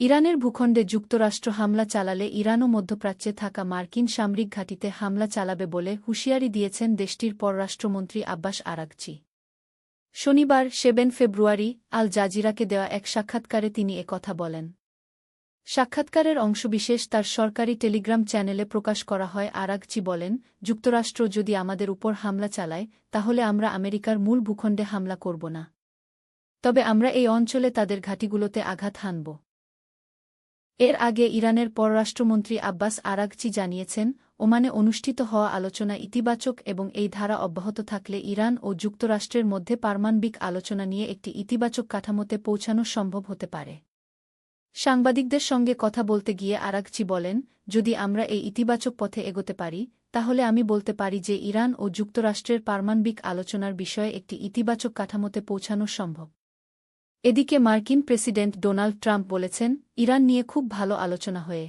ইরানের ভূখণ্ডে যুক্তরাষ্ট্র হামলা চালালে ইরানও মধ্যপ্রাচ্যে থাকা মার্কিন সামরিক ঘাঁটিতে হামলা চালাবে বলে হুঁশিয়ারি দিয়েছেন দেশটির পররাষ্ট্রমন্ত্রী আব্বাস আরাগচি। শনিবার 7 ফেব্রুয়ারি আল জাজিরাকে দেওয়া এক সাক্ষাৎকারে তিনি একথা বলেন। সাক্ষাৎকারের অংশবিশেষ তার সরকারি টেলিগ্রাম চ্যানেলে প্রকাশ করা হয়। আরাগচি বলেন, যুক্তরাষ্ট্র যদি আমাদের উপর হামলা চালায় তাহলে আমরা আমেরিকার মূল ভূখণ্ডে হামলা করব না, তবে আমরা এই অঞ্চলে তাদের ঘাঁটিগুলোতে আঘাত হানব। এর আগে ইরানের পররাষ্ট্রমন্ত্রী আব্বাস আরাগচি জানিয়েছেন, ওমানে অনুষ্ঠিত হওয়া আলোচনা ইতিবাচক এবং এই ধারা অব্যাহত থাকলে ইরান ও যুক্তরাষ্ট্রের মধ্যে পারমাণবিক আলোচনা নিয়ে একটি ইতিবাচক কাঠামোতে পৌঁছানো সম্ভব হতে পারে। সাংবাদিকদের সঙ্গে কথা বলতে গিয়ে আরাগচি বলেন, যদি আমরা এই ইতিবাচক পথে এগোতে পারি তাহলে আমি বলতে পারি যে ইরান ও যুক্তরাষ্ট্রের পারমাণবিক আলোচনার বিষয়ে একটি ইতিবাচক কাঠামোতে পৌঁছানো সম্ভব। এদিকে মার্কিন প্রেসিডেন্ট ডোনাল্ড ট্রাম্প বলেছেন, ইরান নিয়ে খুব ভালো আলোচনা হয়ে